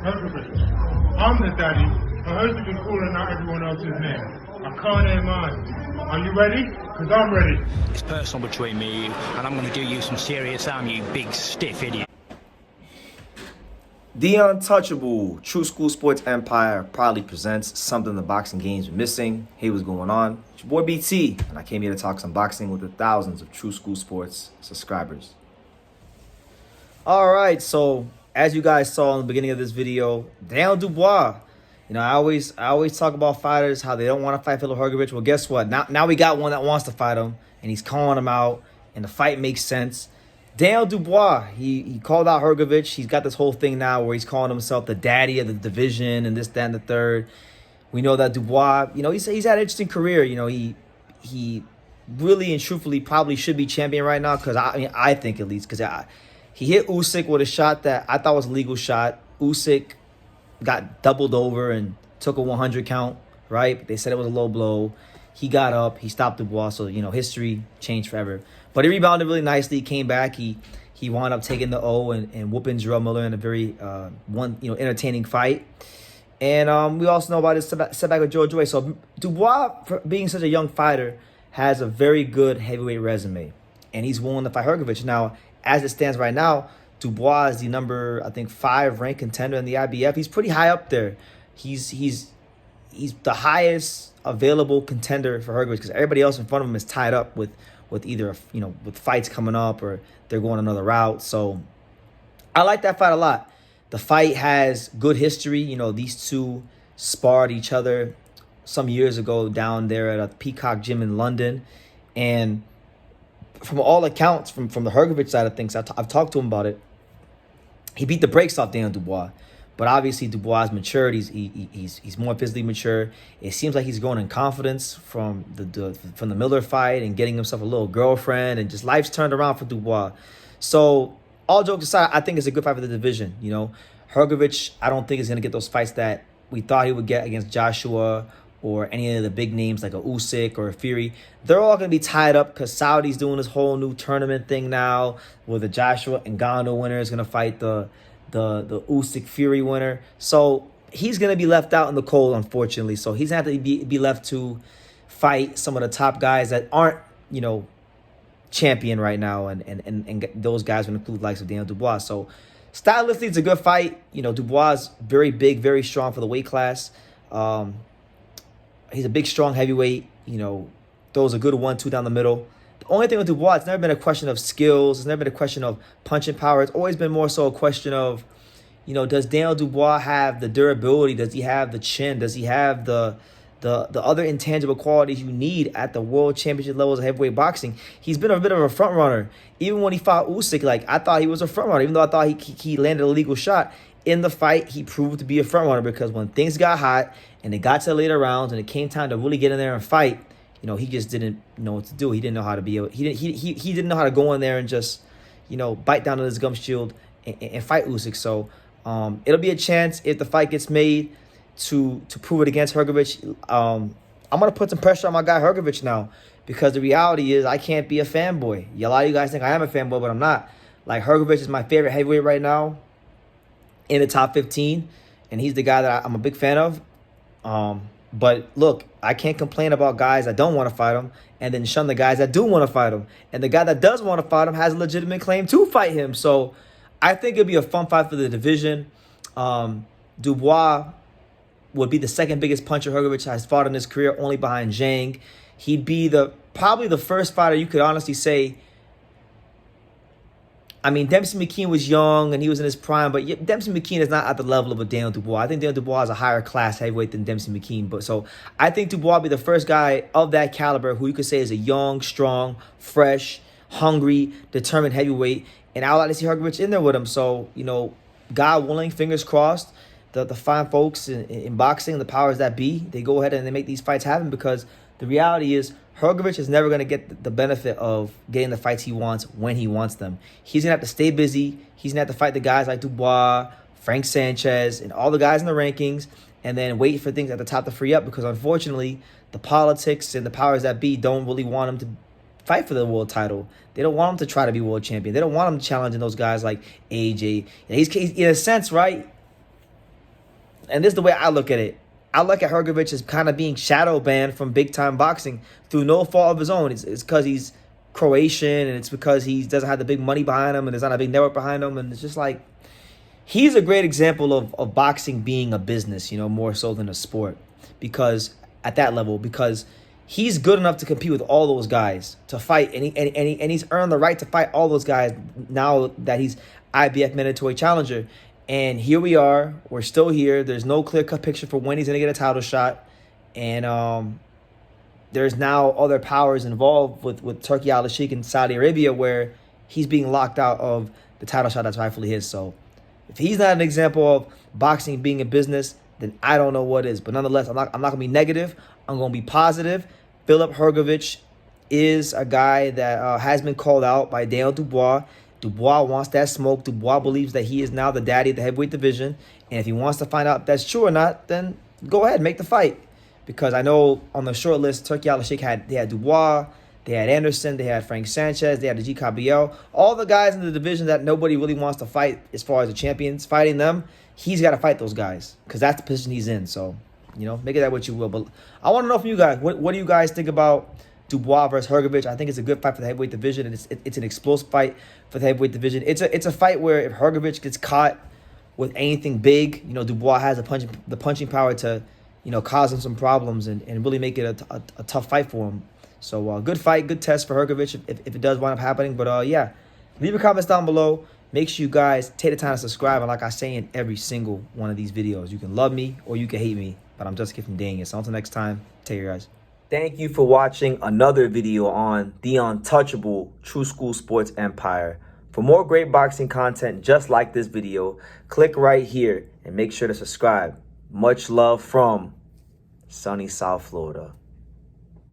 Hrgovic. I'm the daddy. I heard you been calling out everyone else's name. I can't hear mine. Are you ready? Because I'm ready. It's personal between me and you, and I'm going to do you some serious harm, you big stiff idiot. The Untouchable True School Sports Empire proudly presents something the boxing games are missing. Hey, what's going on? It's your boy BT, and I came here to talk some boxing with the thousands of True School Sports subscribers. All right, so as you guys saw in the beginning of this video, Dubois. You know, I always talk about fighters, how they don't want to fight Filip Hrgovic. Well, guess what? Now we got one that wants to fight him, and he's calling him out, and the fight makes sense. Dubois, he called out Hrgovic. He's got this whole thing now where he's calling himself the daddy of the division and this, that, and the third. We know that Dubois, you know, he's had an interesting career. You know, he really and truthfully probably should be champion right now because, I think at least, because he hit Usyk with a shot that I thought was a legal shot. Usyk got doubled over and took a 100 count, right? They said it was a low blow. He got up, he stopped Dubois, so, you know, history changed forever. But he rebounded really nicely, came back. He wound up taking the O and whooping Jarrell Miller in a very entertaining fight. And we also know about his setback with Dubois. So Dubois, for being such a young fighter, has a very good heavyweight resume. And he's willing to fight Hrgovic. Now, as it stands right now, Dubois is the number, I think, 5 ranked contender in the IBF. He's pretty high up there. He's the highest available contender for Hrgovic because everybody else in front of him is tied up with either, you know, with fights coming up or they're going another route. So I like that fight a lot. The fight has good history. You know, these two sparred each other some years ago down there at a Peacock gym in London. And from all accounts, from the Hrgovic side of things, I've talked to him about it. He beat the brakes off Dubois. But obviously, Dubois' matured. He's more physically mature. It seems like he's growing in confidence from the Miller fight and getting himself a little girlfriend, and just life's turned around for Dubois. So all jokes aside, I think it's a good fight for the division. You know, Hrgovic, I don't think is going to get those fights that we thought he would get against Joshua or any of the big names like a Usyk or a Fury. They're all going to be tied up because Saudi's doing this whole new tournament thing now where the Joshua Ngannou winner is going to fight the Usyk Fury winner. So he's going to be left out in the cold, unfortunately. So he's going to have to be left to fight some of the top guys that aren't, you know, champion right now. And those guys would include likes of Dubois. So stylistically, it's a good fight. You know, Dubois is very big, very strong for the weight class. He's a big, strong heavyweight. You know, throws a good 1-2 down the middle. The only thing with Dubois, it's never been a question of skills. It's never been a question of punching power. It's always been more so a question of, you know, does Dubois have the durability? Does he have the chin? Does he have the other intangible qualities you need at the world championship levels of heavyweight boxing? He's been a bit of a front runner. Even when he fought Usyk, like, I thought he was a front runner. Even though I thought he landed a legal shot, in the fight, he proved to be a front runner because when things got hot and it got to the later rounds and it came time to really get in there and fight, you know, he just didn't know what to do. He didn't know how to be able. He didn't know how to go in there and just, you know, bite down on his gum shield and fight Usyk. So it'll be a chance if the fight gets made to prove it against Hrgovic. I'm gonna put some pressure on my guy Hrgovic now because the reality is I can't be a fanboy. A lot of you guys think I am a fanboy, but I'm not. Like, Hrgovic is my favorite heavyweight right now in the top 15, and he's the guy that I'm a big fan of. But look, I can't complain about guys that don't want to fight him and then shun the guys that do want to fight him. And the guy that does want to fight him has a legitimate claim to fight him. So I think it'll be a fun fight for the division. Dubois would be the second biggest puncher Hrgovic has fought in his career, only behind Zhang. He'd be probably the first fighter you could honestly say. I mean, Dempsey McKean was young and he was in his prime, but Dempsey McKean is not at the level of a Dubois. I think Dubois is a higher class heavyweight than Dempsey McKean. But so I think Dubois will be the first guy of that caliber who you could say is a young, strong, fresh, hungry, determined heavyweight. And I would like to see Hrgovic in there with him. So, you know, God willing, fingers crossed, the fine folks in boxing, the powers that be, they go ahead and they make these fights happen because the reality is Hrgovic is never going to get the benefit of getting the fights he wants when he wants them. He's going to have to stay busy. He's going to have to fight the guys like Dubois, Frank Sanchez, and all the guys in the rankings, and then wait for things at the top to free up because, unfortunately, the politics and the powers that be don't really want him to fight for the world title. They don't want him to try to be world champion. They don't want him challenging those guys like AJ. He's in a sense, right? and this is the way I look at it. I look at Hrgovic as kind of being shadow banned from big-time boxing through no fault of his own. It's because he's Croatian, and it's because he doesn't have the big money behind him, and there's not a big network behind him, and it's just like, he's a great example of boxing being a business, more so than a sport, because at that level, because he's good enough to compete with all those guys, to fight, and he's earned the right to fight all those guys now that he's IBF mandatory challenger. And here we are. We're still here. There's no clear-cut picture for when he's going to get a title shot. And there's now other powers involved with Turkey Al-Sheikh in Saudi Arabia, where he's being locked out of the title shot that's rightfully his. So if he's not an example of boxing being a business, then I don't know what is. But nonetheless, I'm not going to be negative. I'm going to be positive. Filip Hrgovic is a guy that has been called out by Daniel Dubois. Dubois wants that smoke. Dubois believes that he is now the daddy of the heavyweight division. And if he wants to find out if that's true or not, then go ahead, make the fight. Because I know on the short list, Turkey Al-Sheikh had Dubois, they had Anderson, they had Frank Sanchez, they had the GKBL. All the guys in the division that nobody really wants to fight as far as the champions, fighting them, he's got to fight those guys. Because that's the position he's in. So, make of that what you will. But I want to know from you guys, what do you guys think about Dubois versus Hrgovic? I think it's a good fight for the heavyweight division, and it's an explosive fight for the heavyweight division. It's a fight where if Hrgovic gets caught with anything big, Dubois has the punching power to, cause him some problems and really make it a tough fight for him. So good fight, good test for Hrgovic if it does wind up happening. But yeah, leave your comments down below. Make sure you guys take the time to subscribe. And like I say in every single one of these videos, you can love me or you can hate me, but I'm just kidding, dang it. So until next time, take care, guys. Thank you for watching another video on the untouchable True School Sports empire. For more great boxing content just like this video, click right here and make sure to subscribe. Much love from sunny South Florida.